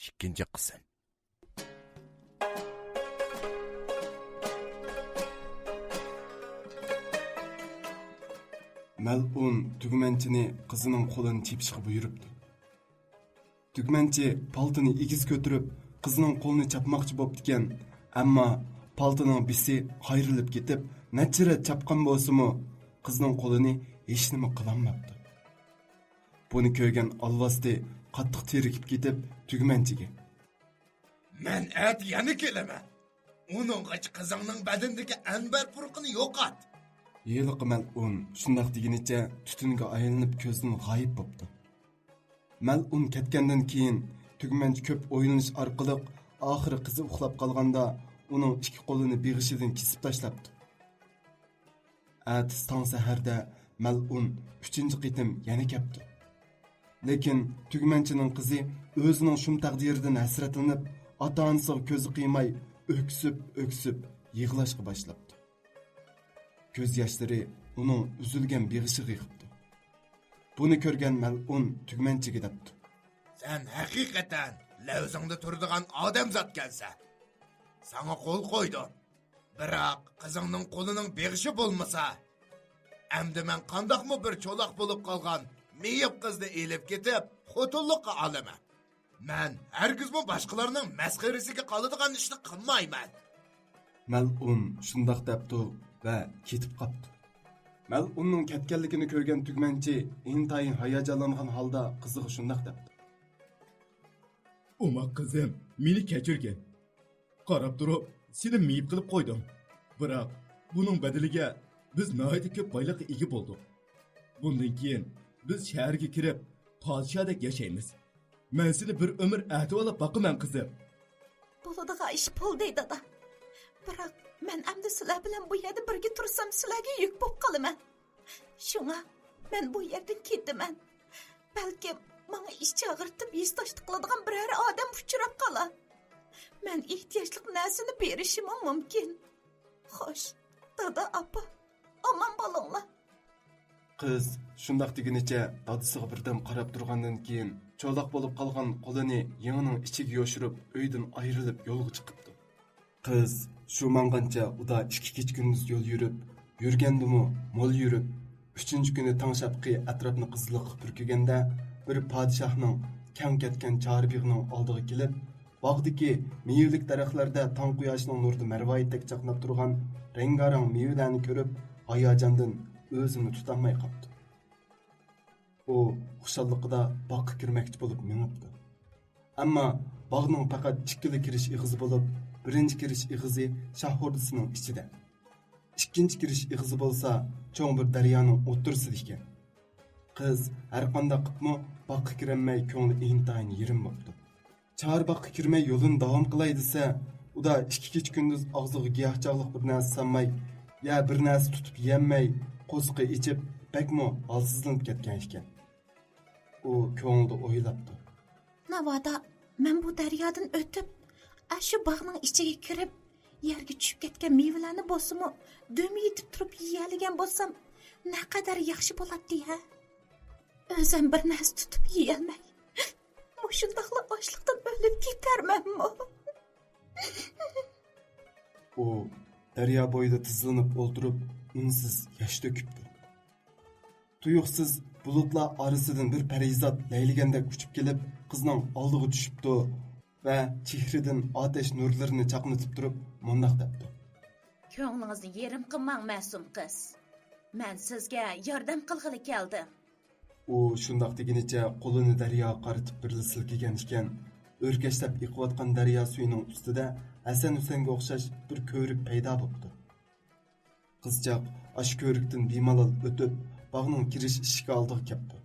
2 qism. Mal'un tugmanchini qizining qo'lini tepishga buyuribdi. Tugmanchi paltini egiz ko'tarib, qizining qo'lini chapmoqchi bo'ptikan, ammo paltining bisi qayrilib ketib, nachira chapqan bo'lsa-mu, qizining qo'lini hech nima qilolmabdi. Buni ko'rgan Alvasti qattiq terikib ketib, tugmanchiga: "Men yana kelaman. Uningga qizingning badandagi anbar purqini yo'qot." Yeliqi Mal'un shundoq deginicha tutunga aylanib ko'zdan g'oyib bo'ldi. Mal'un ketgandan keyin tugmanchi ko'p o'ylanish orqali oxiri qizi uxlab qolganda uning ikki qo'lini beg'ishidan kesib tashlabdi. Ertasi tong saharda Mal'un 3-chi qitim yana keldi. Lekin tugmanchining qizi o'zining shum taqdiridan hasratlanib, ota-onasiga ko'zi qiymay o'ksib yig'lashga boshlabdi. Ko'z yoshlari uning uzilgan beg'ishiga yiqibdi. Buni ko'rgan Mal'un tugmanchiga debdi: "Sen haqiqatan lavzingda turadigan odamzod kelsa, sana qo'l qo'ydim. Biroq qizingning qo'lining beg'ishi bo'lmasa, endi men qandoqmi bir cho'loq bo'lib qolgan meyib qizni elib ketib, xotinlikqa olaman. Men hargizmi boshqalarning masxarasiga qoladigan ishni qilmayman." Mal'un shundoq debdi va ketib qoldi. Mal'unning ketganligini ko'rgan tugmanchi intayin hayajonlangan holda qiziga shundoq debdi: "Oma qizim, meni kechirgin. Qarab turib, seni meyib qilib qo'ydim. Biroq buning badaliga biz nihoyat ko'p boylikqa ega bo'ldik. Bundan keyin biz shaharga kirib, podshodek yashaymiz. Men seni bir umr ahdib olib boqaman qizim." Bo'ladigan ish bo'ldi dada. Biroq men endi sizlar bilan bu yerda birga tursam sizlarga yuk bo'lib qolaman. Shunga men bu yerdan ketaman. Balki menga ish chaqirtib yestashti qiladigan biror odam uchrab qolar. Men ehtiyojli narsani berishim mumkin. Xo'sh, dada apa, omon bo'linglar. Qiz shundoq deginicha dadisiga birdan qarab turgandan keyin cho'loq bo'lib qolgan qo'lini yangining ichiga yoshirib, uydan ayrilib yo'lga chiqibdi. Qiz shu mangancha uda 2 kecha kunduz yo'l yurgandimi, mo'l yurib, 3-chi kuni tong shapqi atrofni qiziliqqa purkaganda bir podshohning kang ketgan chorbiqning oldiga kelib, bog'dagi mevalik daraxtlarda tong quyoshining nurida marvoyatdek chaqnab turgan rengarang mevalarni ko'rib, hayajondan o'zini tutolmay qoldi. U xushalliqida boqqa kirmoqchi bo'lib minibdi. Ammo bog'ning faqat 2 kirish ig'izi bo'lib, birinchi kirish ig'izi shoh hurdisining ichida. Ikkinchi kirish ig'izi bo'lsa, cho'ng bir daryoning o'ttirsida ekan. Qiz har qanday qilib boqqa kirmay ko'ngli intayin yerim bo'ldi. Chor boqqa kirmay yo'lini davom qilay desa, uda 2 kecha kunduz og'ziga giyohchog'liq bir narsa sanmay, ya bir narsa tutib yemay, qo'sqi ichib, bakmo holsizlanib ketgan ekan. U ko'nglida o'ylabdi: Navoda men bu daryodan o'tib, shu bog'ning ichiga kirib, yerga tushib ketgan mevalarni bo'lsa-mu, dumi yetib turib yeyaligan bo'lsam, naqadar yaxshi bo'ladi-ya. O'zim bir narsa tutib yeyolmay, mushundaqla ochliqdan o'lib ketarmanmi? U daryo bo'yida tizlanib o'ltirib, unsiz yosh to'kibdi. Tuyuqsiz bulutlar orasidan bir parizod layligandek uchib kelib, qizning oldiga tushibdi va chehridan otash nurlarini chaqnatib turib, mundoq debdi: Ko'nglingizni yerim qilmang, ma'sum qiz. Men sizga yordam qilg'ili keldim. U shundoq deginicha qo'lini daryoga qaratib birli silkigan ekan, o'rkashlab yiqayotgan daryo suyining ustida Hasan Husaynga o'xshash bir ko'rik paydo bo'ldi. Qizchaq ash ko'rikdan bemalol o'tib, bog'ning kirish eshigi oldiga keldi.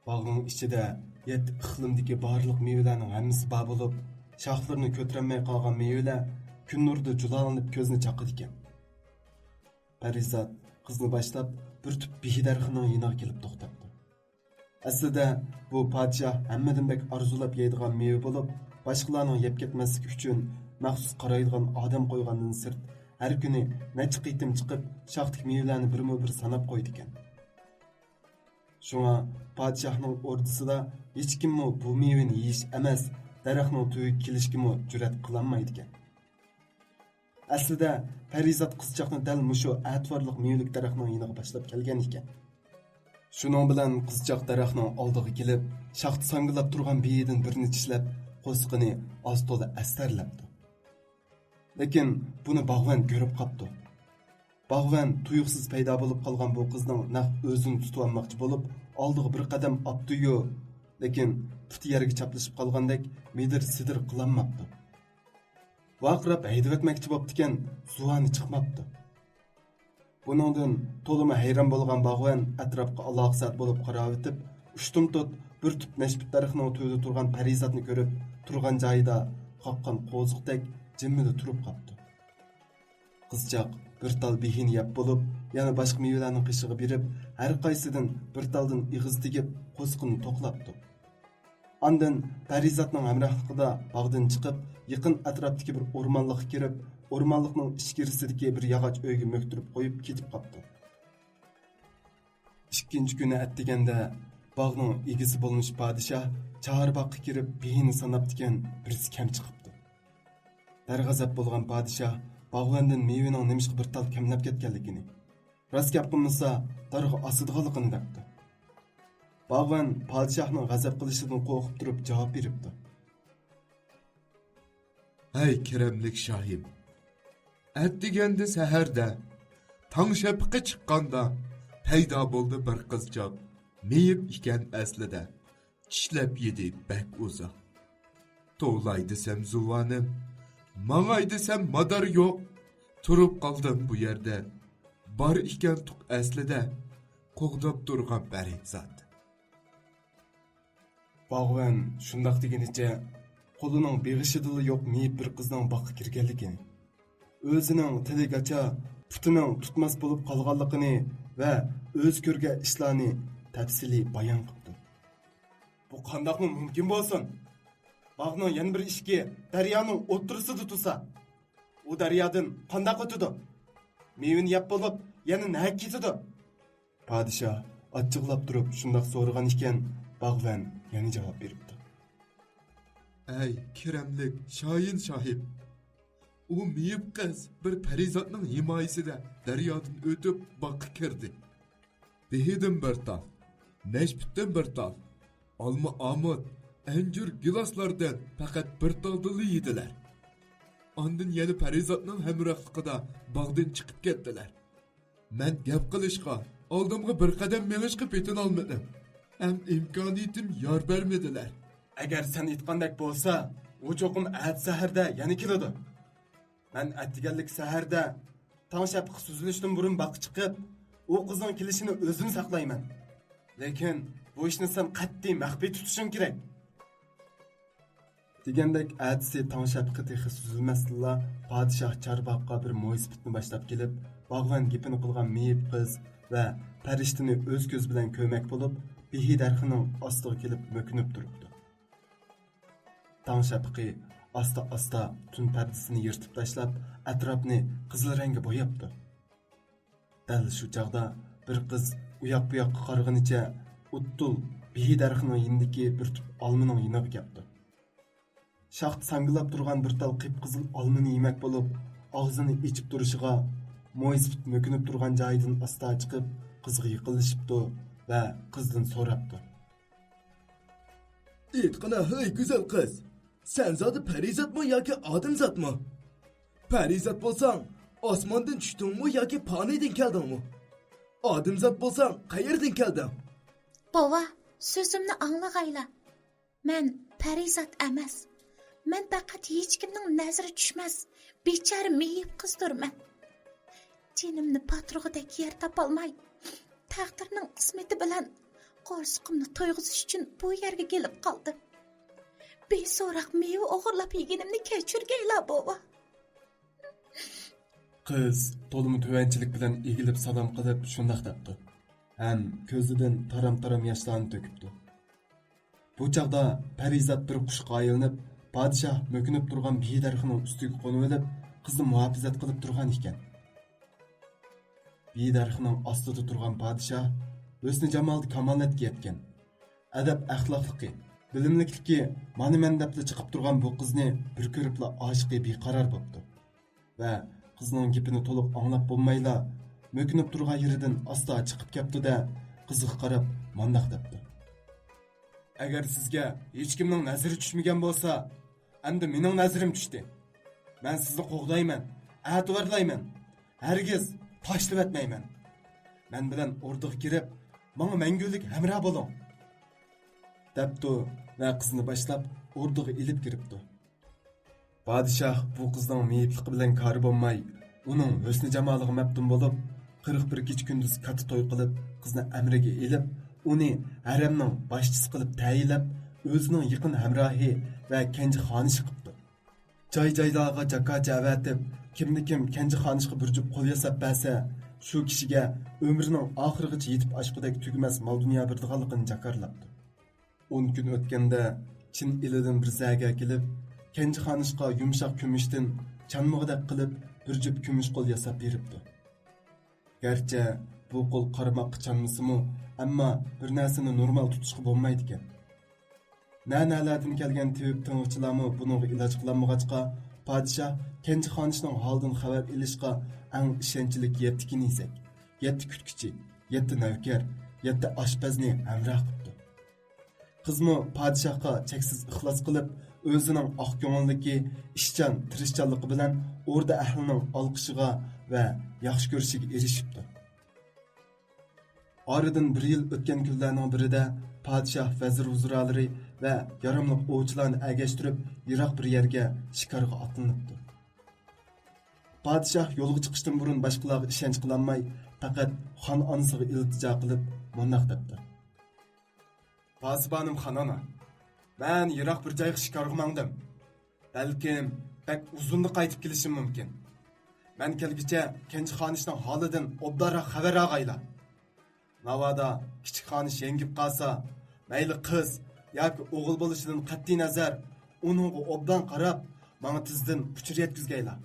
Bog'ning ichida yet iqlimdagi barliq mevalarning hammasi bor bo'lib, shoxlarini ko'tarilmay qolgan mevalar kun nurida julalanib ko'zni chaqidi ekan. Parizod qizni boshlab bir tub behidarxining yoniga kelib to'xtabdi. Aslida bu podshoh hammadan bek arzulab yeydigan meva bo'lib, boshqalarning yeb ketmasligi uchun maxsus qaraydigan odam qo'ygandan sirt har kuni necha qitim chiqib, shoxdagi mevalarni birma-bir sanab qo'ydi ekan. Şuna padişahның ordusida hech kimmi bu meyveni yeyish emas, daraxtning tuyiga kelishgimi jur'at qilolmaydi ekan. Aslida Parizat qizchaqni dal mushu atvorliq mevlik daraxtning yoniga boshlab kelgan ekan. Shuning bilan qizchaq daraxtning oldiga kelib, shaxt sangilab turgan beyidan birini tishlab, qo'sqini ostoda astarlabdi. Lekin buni bog'van ko'rib qopdi. Bog'van tuyuqsiz paydo bo'lib qolgan bu qizning naq o'zini tutib olmoqchi bo'lib, oldiga bir qadam opdi-yu, lekin puti yerga chaplashib qolgandek midir-sidir qilinmabdi. Vaqirab haydab etmoqchi bo'ptikan, suvani chiqmabdi. Buningdan to'limi hayron bo'lgan bog'van atrofga aloqasat bo'lib qarab o'tib, ushtum-tut bir tup nashbit daraxtning to'yida turgan Parizatni ko'rib, turgan joyida qoqqan qo'ziqdek jimmida turib qopdi. Qizchaq bir tal behin yap bo'lib, yana boshqa meyvelarning qishig'i berib, har qaysidan bir taldan ig'iz tegib, qo'sqini to'qlabdi. Ondan Parizatning hamrohligida bog'dan chiqib, yaqin atrofdagi bir o'rmonlikqa kirib, o'rmonlikning ichkarisidagi bir yog'och uyga mo'ktirib qo'yib ketib qopdi. Ikkinchi kuni atdiganda bog'ning egisi bo'lmish podshoh chorboqqa kirib behini sanab degan birisi kam chiqibdi. Darg'azab bo'lgan podshoh bog'vandan mevaning nimishqa bir tal kamlab ketganligini, rost gap qilmasa darg'a osidganligini debdi. Bog'van podshohning g'azab qilishidan qo'rqib turib javob beribdi. Ey kiremlik shohim, atdiganda saharda tong shapqi chiqqanda paydo bo'ldi bir qizchaq. Meyib ekan aslida, tishlab yedi bak uzoq. To'lay desam zuvanim, mangay desam madar yo'q. Turib qoldim bu yerda, bar ekan tuq aslida, qo'g'dab turgan Parizat. Bog'van shundoq degenicha qo'lining beg'ishidili yo'q meyib bir qizning boqqa kirganligini, o'zining tiligacha putining tutmas bo'lib qolganligini va o'z ko'rgan ishlarni tafsiliy bayon qildi. Bu qandoqmi mumkin bo'lsin? Bog'ning yana bir ishki daryoning o'ttirisida tursa, u daryodan qandoq o'tadi? Mevini yeb bo'lib, yana nima ketadi? Podshoh achchiqlab turib shundoq so'ragan ekan, bog'van yana javob beribdi. Ey kiremlik shoyin shohib, u meyib qiz bir Parizatning himoyasida daryodan o'tib boqqa kirdi. Behidim bir tal, nashbitdan bir tal, olma amut, anjur giloslardan faqat bir taldili yedilar. Ondan yana Parizatning hamrohligida bog'dan chiqib ketdilar. Men gap qilishga, oldimga bir qadam menishga petin olmadim. Ham imkoniyatim yor bermedilar. Agar sen aytgandek bo'lsa, u cho'qim at saharda yana keladi. Men atdiganlik saharda tong shapqi suzilishdan burun boqqa chiqib, u qizning kelishini o'zim saqlayman. Lekin bu ishni sen qat'iy maxfiy tutishing kerak. Degandek atsi tong shapqi texi suzilmasdilla, podshoh chorboqqa bir mo'ysbitni boshlab kelib, bog'van gapini qilgan meyib qiz va farishtani o'z ko'z bilan ko'mak bo'lib, behi darxining ostiga kelib mo'kinib turibdi. Tong shapqi asta-asta tun pardasini yirtib tashlab, atrofni qizil rangga bo'yabdi. Dal shu chog'da bir qiz uyoq bu yoqqa qarag'anicha o'ttul behi darxining yindiki bir tup olmaning yiniga keldi. Shaxt sangilab turgan bir tal qip-qizil olmani yemak bo'lib, og'zini ichib turishiga mo'ysbit mo'kinib turgan joyidan asta chiqib, qizga yiqilishibdi va qizdan so'rabdi. Aytqana, hey güzel qiz, sen zodi Parizatmi yoki odamzodmi? Parizat bo'lsang, osmondan tushdingmi yoki panaydan keldingmi? Odamzod bo'lsang, qayerdan kelding? Bova, so'zimni anglag'ayla. Men Parizat emas. Men faqat hech kimning nazari tushmas, bechara meyib qizdirman. Jinimni patrug'idek yer topolmay, taqdirning qismati bilan qo'rsiqimni to'yg'izish uchun bu yerga kelib qoldim. Beso'roq meva o'g'irlab yeganimni kechirgaylar bova. Qiz to'limi tuvanchilik bilan egilib salom qilib shundoq debdi. Ham ko'zidan taram-taram yoshlarni to'kibdi. Bu chaqda Parizat bir qushqa aylanib, podshoh mo'kinib turgan behi darxining ustiga qo'nib olib, qizni muhofazat qilib turgan ekan. Behi darxining ostida turgan podshoh husni jamolda kamolatga yetgan. Adab axloqligi, bilimlikligi mana men debla chiqib turgan bu qizni bir ko'ribla oshiqi beqaror bo'pti. Va qizning gapini to'liq anglab bo'lmayla mo'kinib turgan yeridan asta chiqib ketdi-da, qizga qarab mundoq debdi. Agar sizga hech kimning nazari tushmagan bo'lsa, endi mening nazarim tushdi. Men sizni qo'g'dayman, ativarlayman. Hargiz tashlab etmayman. Men bilan o'rdiga kirib, menga mangulik hamroh bo'ling. Debdi va qizni boshlab o'rdiga ilib kiribdi. Podshoh bu qizning meyipligi bilan kori bo'lmay, uning husni jamoliga maftun bo'lib, 41 kecha kunduz katta to'y qilib, qizni amriga elib, uni haramning boshchisi qilib tayinlab, o'zining yaqin hamrohi va kenji xonishi qildi. Joy-joylarga jakocha avatib, kimni-kim kenji xonishga burjib qo'l yasab bersa, shu kishiga umrining oxirigacha yetib oshqudek tugmas mol dunyo berdiganligini jakarlabdi. 10 kun o'tganda Chin ilidan bir zaga kelib, kenji xonishga yumshoq kumushdan chanmog'idek qilib bir jup kumush qo'l yasab beribdi. Garchi bu qo'l qarmoqqa chanmasimi, ammo bir narsani normal tutishga bo'lmaydi ekan. Nanalardan kelgan tevib ting'chilarmi buning iloj qilinmag'achqa, podshoh kenji xonishning holidan xabar ilishga eng ishonchlik 7 kinizak, 7 kutkichi, 7 navkar, 7 oshpazni hamroh qildi. Qizmi podshohga cheksiz ixlos qilib, o'zining oq ko'ngilligi, ishchan, tirishchanligi bilan o'rda ahlining olqishiga va yaxshi ko'rishiga erishibdi. Oradan 1 yil o'tgan kunlarning birida podshoh vazir huzuralari va yaramliq ovchilarni agashtirib, yiroq bir yerga shikarga otlanibdi. Podshoh yo'lga chiqishdan burun boshqalarga ishonch qilolmay, faqat xon onasiga iltijo qilib, mundoq debdi. Pasibonim xonona, men yiroq bir joyga shikarga mangdim. Balkim bak uzunda qaytib kelishim mumkin. Men kelgicha kenji xonishning holidan obdara xabar olg'aylar. Navada kichik xonish yengib qolsa, mayli qiz yoki o'g'il bo'lishidan qat'iy nazar, uningga obdan qarab, menga tizdan puchur yetkizgaylar.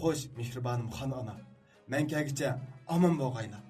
Xo'sh, mehribonim xon ona, men kelgicha omon bo'lg'aylar.